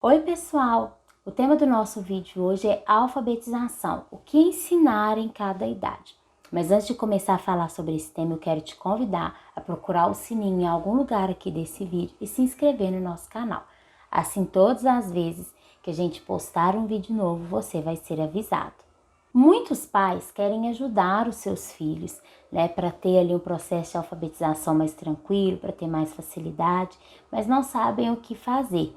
Oi pessoal, o tema do nosso vídeo hoje é alfabetização, o que ensinar em cada idade. Mas antes de começar a falar sobre esse tema, eu quero te convidar a procurar o sininho em algum lugar aqui desse vídeo e se inscrever no nosso canal. Assim, todas as vezes que a gente postar um vídeo novo, você vai ser avisado. Muitos pais querem ajudar os seus filhos, para ter ali um processo de alfabetização mais tranquilo, para ter mais facilidade, mas não sabem o que fazer.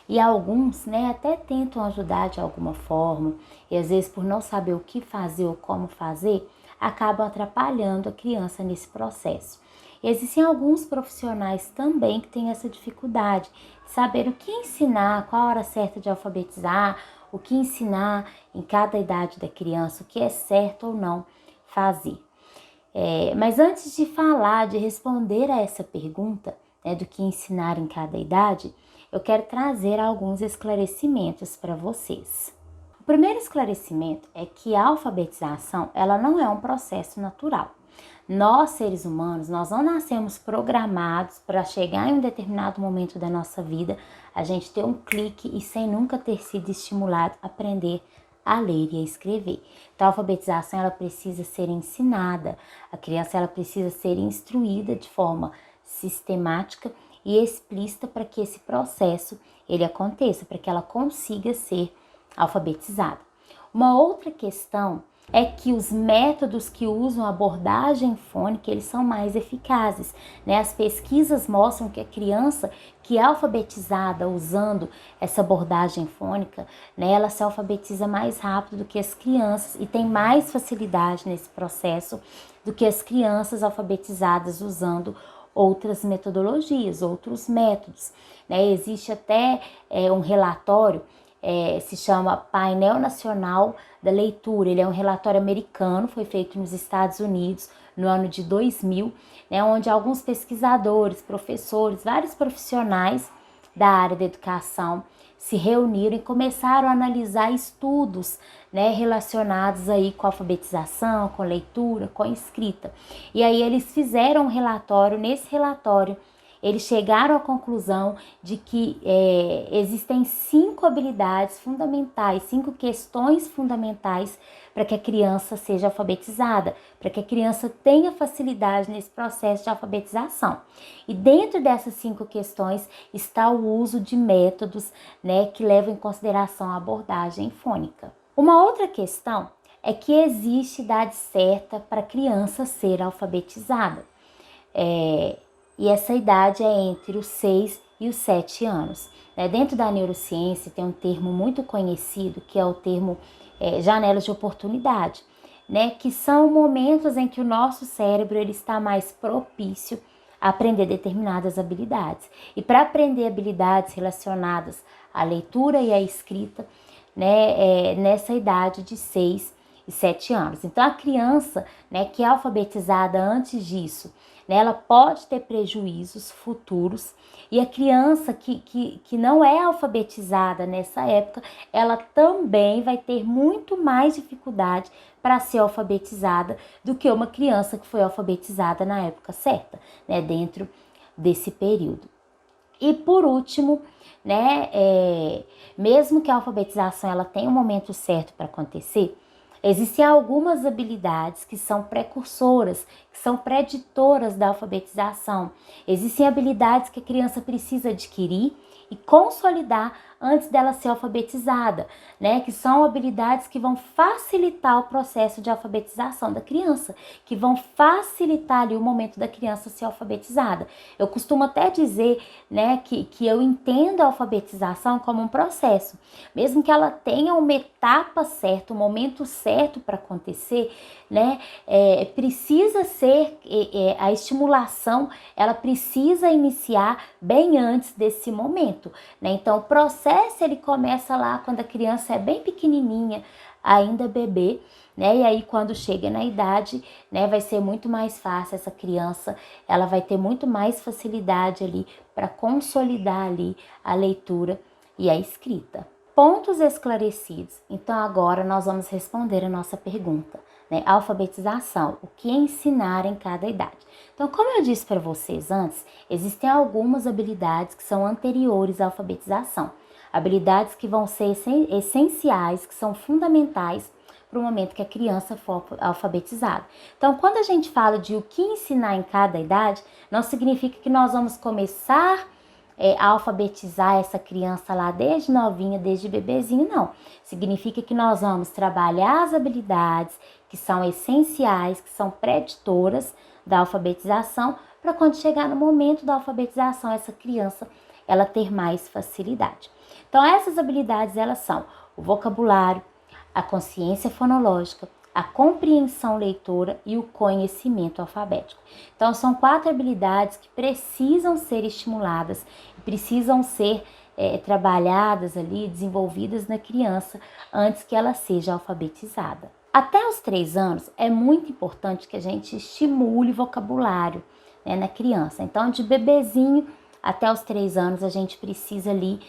E alguns, até tentam ajudar de alguma forma, e às vezes por não saber o que fazer ou como fazer, acabam atrapalhando a criança nesse processo. E existem alguns profissionais também que têm essa dificuldade, de saber o que ensinar, qual a hora certa de alfabetizar, o que ensinar em cada idade da criança, o que é certo ou não fazer. Mas antes de falar, de responder a essa pergunta, do que ensinar em cada idade, eu quero trazer alguns esclarecimentos para vocês. O primeiro esclarecimento é que a alfabetização, ela não é um processo natural. Nós, seres humanos, nós não nascemos programados para chegar em um determinado momento da nossa vida, a gente ter um clique e sem nunca ter sido estimulado a aprender a ler e a escrever. Então, a alfabetização, ela precisa ser ensinada, a criança, ela precisa ser instruída de forma sistemática e explícita para que esse processo ele aconteça, para que ela consiga ser alfabetizada. Uma outra questão é que os métodos que usam a abordagem fônica, eles são mais eficazes, As pesquisas mostram que a criança que é alfabetizada usando essa abordagem fônica, ela se alfabetiza mais rápido do que as crianças e tem mais facilidade nesse processo do que as crianças alfabetizadas usando outras metodologias, outros métodos. Existe até um relatório, se chama Painel Nacional da Leitura. Ele é um relatório americano, foi feito nos Estados Unidos no ano de 2000, onde alguns pesquisadores, professores, vários profissionais da área da educação se reuniram e começaram a analisar estudos, relacionados aí com a alfabetização, com leitura, com escrita. E aí eles fizeram um relatório. Nesse relatório, eles chegaram à conclusão de que existem 5 habilidades fundamentais, 5 questões fundamentais para que a criança seja alfabetizada, para que a criança tenha facilidade nesse processo de alfabetização. E dentro dessas 5 questões está o uso de métodos, que levam em consideração a abordagem fônica. Uma outra questão é que existe idade certa para a criança ser alfabetizada. E essa idade é entre os 6 e os 7 anos. Dentro da neurociência tem um termo muito conhecido, que é o termo janelas de oportunidade, que são momentos em que o nosso cérebro ele está mais propício a aprender determinadas habilidades. E para aprender habilidades relacionadas à leitura e à escrita, nessa idade de 6 e 7 anos. Então, a criança, que é alfabetizada antes disso, ela pode ter prejuízos futuros, e a criança que não é alfabetizada nessa época, ela também vai ter muito mais dificuldade para ser alfabetizada do que uma criança que foi alfabetizada na época certa, dentro desse período. E por último, mesmo que a alfabetização ela tenha um momento certo para acontecer, existem algumas habilidades que são precursoras, que são preditoras da alfabetização. Existem habilidades que a criança precisa adquirir e consolidar antes dela ser alfabetizada, que são habilidades que vão facilitar o processo de alfabetização da criança, que vão facilitar ali o momento da criança ser alfabetizada. Eu costumo até dizer, que eu entendo a alfabetização como um processo, mesmo que ela tenha uma etapa certa, um momento certo para acontecer, precisa ser, a estimulação, ela precisa iniciar bem antes desse momento, Então, o processo ele começa lá quando a criança é bem pequenininha, ainda bebê, E aí quando chega na idade, vai ser muito mais fácil essa criança, ela vai ter muito mais facilidade ali para consolidar ali a leitura e a escrita. Pontos esclarecidos. Então agora nós vamos responder a nossa pergunta, Alfabetização, o que ensinar em cada idade? Então, como eu disse para vocês antes, existem algumas habilidades que são anteriores à alfabetização. habilidades que vão ser essenciais, que são fundamentais para o momento que a criança for alfabetizada. Então, quando a gente fala de o que ensinar em cada idade, não significa que nós vamos começar a alfabetizar essa criança lá desde novinha, desde bebezinho, não. Significa que nós vamos trabalhar as habilidades que são essenciais, que são preditoras da alfabetização, para quando chegar no momento da alfabetização, essa criança ela ter mais facilidade. Então, essas habilidades, elas são o vocabulário, a consciência fonológica, a compreensão leitora e o conhecimento alfabético. Então, são 4 habilidades que precisam ser estimuladas, precisam ser trabalhadas ali, desenvolvidas na criança antes que ela seja alfabetizada. Até os 3 anos, é muito importante que a gente estimule o vocabulário, né, na criança. Então, de bebezinho até os 3 anos, a gente precisa ali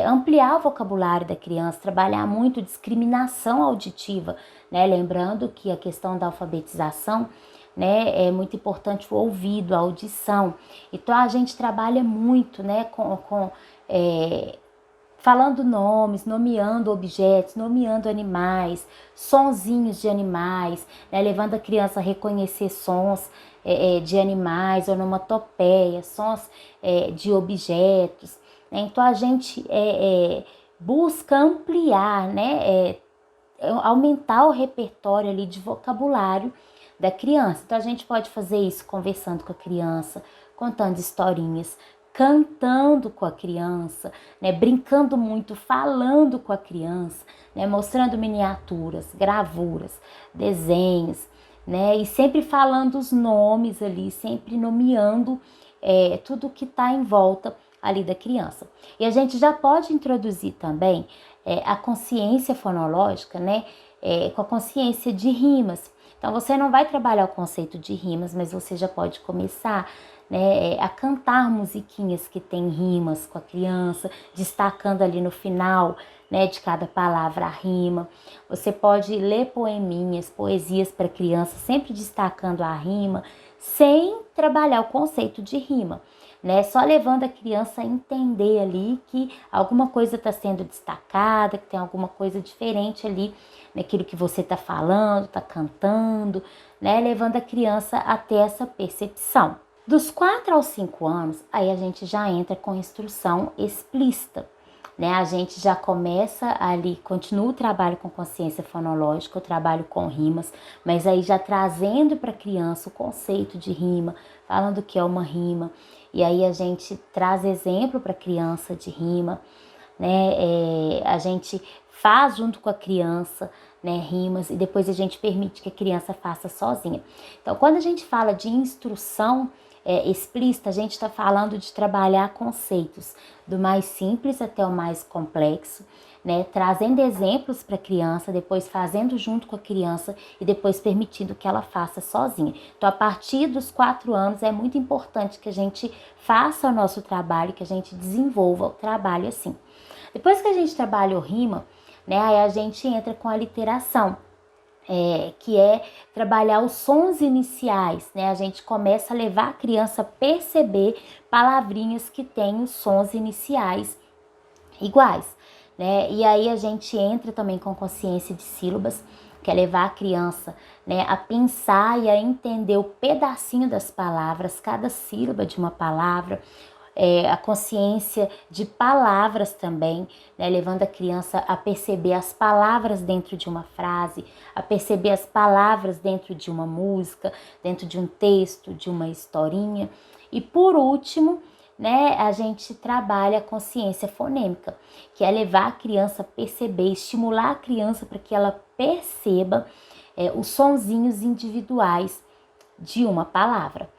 ampliar o vocabulário da criança, trabalhar muito discriminação auditiva, né? Lembrando que a questão da alfabetização, né, é muito importante o ouvido, a audição. Então, a gente trabalha muito, né, falando nomes, nomeando objetos, nomeando animais, sonzinhos de animais, né, levando a criança a reconhecer sons de animais, onomatopeia, sons de objetos. Então, a gente busca ampliar, né, aumentar o repertório ali de vocabulário da criança. Então, a gente pode fazer isso conversando com a criança, contando historinhas, cantando com a criança, né, brincando muito, falando com a criança, né, mostrando miniaturas, gravuras, desenhos, né, e sempre falando os nomes ali, sempre nomeando tudo que está em volta ali da criança. E a gente já pode introduzir também a consciência fonológica, né, com a consciência de rimas. Então, você não vai trabalhar o conceito de rimas, mas você já pode começar, né, a cantar musiquinhas que tem rimas com a criança, destacando ali no final, né, de cada palavra a rima. Você pode ler poeminhas, poesias para criança, sempre destacando a rima, sem trabalhar o conceito de rima, né? Só levando a criança a entender ali que alguma coisa está sendo destacada, que tem alguma coisa diferente ali naquilo que você está falando, está cantando, né? Levando a criança a ter essa percepção. Dos 4 aos 5 anos, aí a gente já entra com instrução explícita, né? A gente já começa ali, continua o trabalho com consciência fonológica, o trabalho com rimas, mas aí já trazendo para a criança o conceito de rima, falando o que é uma rima, e aí a gente traz exemplo para a criança de rima, né? A gente faz junto com a criança, né, rimas, e depois a gente permite que a criança faça sozinha. Então, quando a gente fala de instrução explícita, a gente está falando de trabalhar conceitos do mais simples até o mais complexo, né, trazendo exemplos para a criança, depois fazendo junto com a criança e depois permitindo que ela faça sozinha. Então, a partir dos 4 anos é muito importante que a gente faça o nosso trabalho, que a gente desenvolva o trabalho assim. Depois que a gente trabalha o rima, né, aí a gente entra com a literação, que é trabalhar os sons iniciais, né? A gente começa a levar a criança a perceber palavrinhas que têm os sons iniciais iguais, né? E aí a gente entra também com consciência de sílabas, que é levar a criança, né, a pensar e a entender o pedacinho das palavras, cada sílaba de uma palavra, a consciência de palavras também, né, levando a criança a perceber as palavras dentro de uma frase, a perceber as palavras dentro de uma música, dentro de um texto, de uma historinha. E por último, né, a gente trabalha a consciência fonêmica, que é levar a criança a perceber, estimular a criança para que ela perceba os sonzinhos individuais de uma palavra,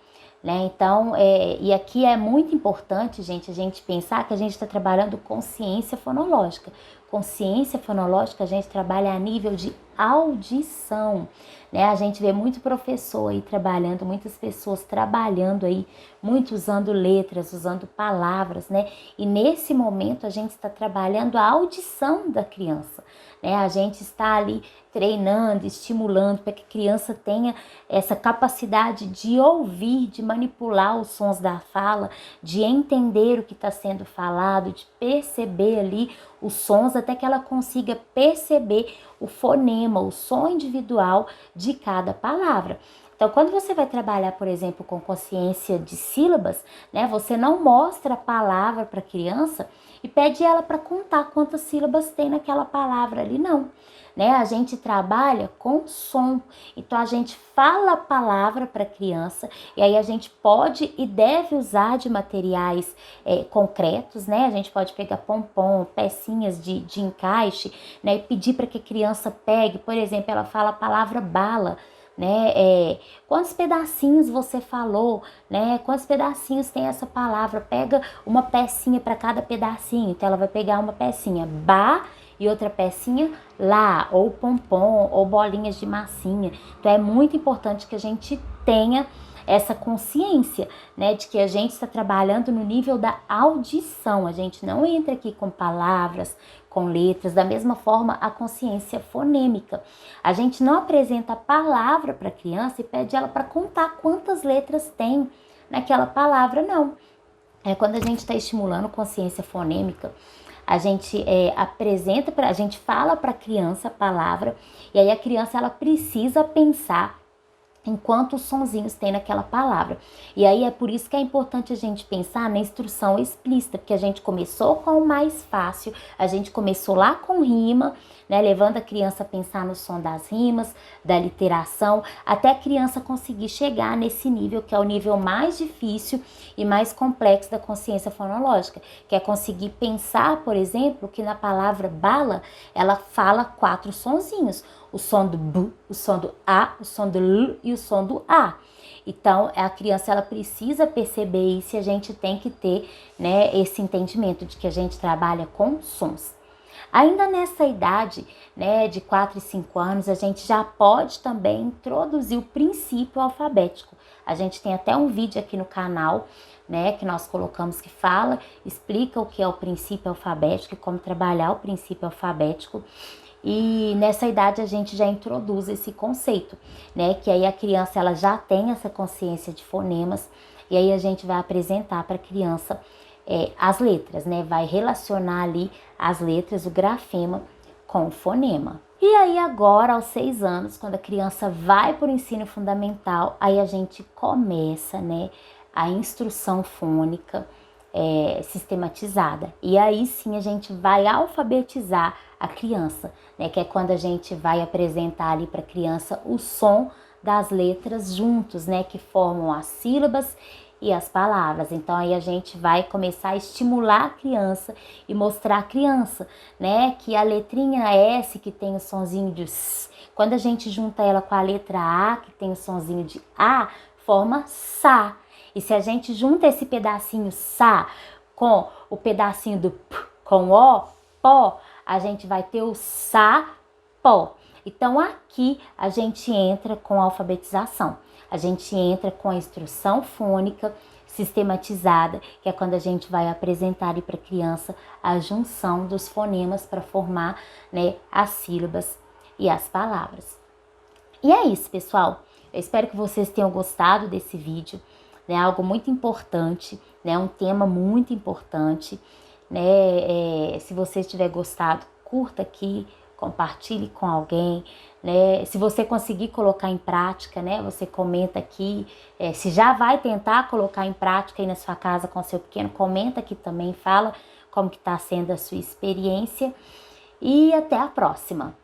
né? Então, e aqui é muito importante, gente, a gente pensar que a gente está trabalhando consciência fonológica. Consciência fonológica a gente trabalha a nível de audição, né? A gente vê muito professor aí trabalhando, muitas pessoas trabalhando aí, muito usando letras, usando palavras, né? E nesse momento a gente está trabalhando a audição da criança, né? A gente está ali treinando, estimulando para que a criança tenha essa capacidade de ouvir, de manipular os sons da fala, de entender o que está sendo falado, de perceber ali os sons até que ela consiga perceber o fonema, o som individual de cada palavra. Então, quando você vai trabalhar, por exemplo, com consciência de sílabas, né, você não mostra a palavra para a criança e pede ela para contar quantas sílabas tem naquela palavra ali, não. Né? A gente trabalha com som, então a gente fala a palavra para a criança e aí a gente pode e deve usar de materiais concretos, né? A gente pode pegar pompom, pecinhas de encaixe, né? E pedir para que a criança pegue, por exemplo, ela fala a palavra bala, né? Quantos pedacinhos você falou, né? Quantos pedacinhos tem essa palavra? Pega uma pecinha para cada pedacinho, então ela vai pegar uma pecinha ba e outra pecinha lá, ou pompom, ou bolinhas de massinha. Então é muito importante que a gente tenha essa consciência, né, de que a gente está trabalhando no nível da audição. A gente não entra aqui com palavras, com letras, da mesma forma a consciência fonêmica. A gente não apresenta a palavra para a criança e pede ela para contar quantas letras tem naquela palavra, não. Quando a gente está estimulando consciência fonêmica, a gente a gente fala para a criança a palavra e aí a criança ela precisa pensar em quantos sonzinhos tem naquela palavra. E aí é por isso que é importante a gente pensar na instrução explícita, porque a gente começou com o mais fácil, a gente começou lá com rima, né, levando a criança a pensar no som das rimas, da literação, até a criança conseguir chegar nesse nível, que é o nível mais difícil e mais complexo da consciência fonológica, que é conseguir pensar, por exemplo, que na palavra bala, ela fala 4 sonzinhos, o som do B, o som do A, o som do L e o som do A. Então, a criança ela precisa perceber isso e a gente tem que ter, né, esse entendimento de que a gente trabalha com sons. Ainda nessa idade, né, de 4 e 5 anos, a gente já pode também introduzir o princípio alfabético. A gente tem até um vídeo aqui no canal, né, que nós colocamos que explica o que é o princípio alfabético e como trabalhar o princípio alfabético. E nessa idade a gente já introduz esse conceito, né? Que aí a criança ela já tem essa consciência de fonemas e aí a gente vai apresentar para a criança as letras, né? Vai relacionar ali as letras, o grafema com o fonema. E aí agora aos 6 anos, quando a criança vai para o ensino fundamental, aí a gente começa, né, a instrução fônica sistematizada. E aí sim a gente vai alfabetizar a criança, né? Que é quando a gente vai apresentar ali para a criança o som das letras juntos, né? Que formam as sílabas e as palavras. Então aí a gente vai começar a estimular a criança e mostrar à criança, né? Que a letrinha S que tem o sonzinho de S, quando a gente junta ela com a letra A que tem o sonzinho de A, forma Sá. E se a gente junta esse pedacinho Sá com o pedacinho do P com O, Pó, a gente vai ter o Sá-Pó. Então aqui a gente entra com a alfabetização. A gente entra com a instrução fônica sistematizada, que é quando a gente vai apresentar para a criança a junção dos fonemas para formar, né, as sílabas e as palavras. E é isso, pessoal. Eu espero que vocês tenham gostado desse vídeo. É algo muito importante, né? Um tema muito importante, né? Se você tiver gostado, curta aqui, compartilhe com alguém, né? Se você conseguir colocar em prática, né? Você comenta aqui. Se já vai tentar colocar em prática aí na sua casa com seu pequeno, comenta aqui também, fala como que está sendo a sua experiência. E até a próxima!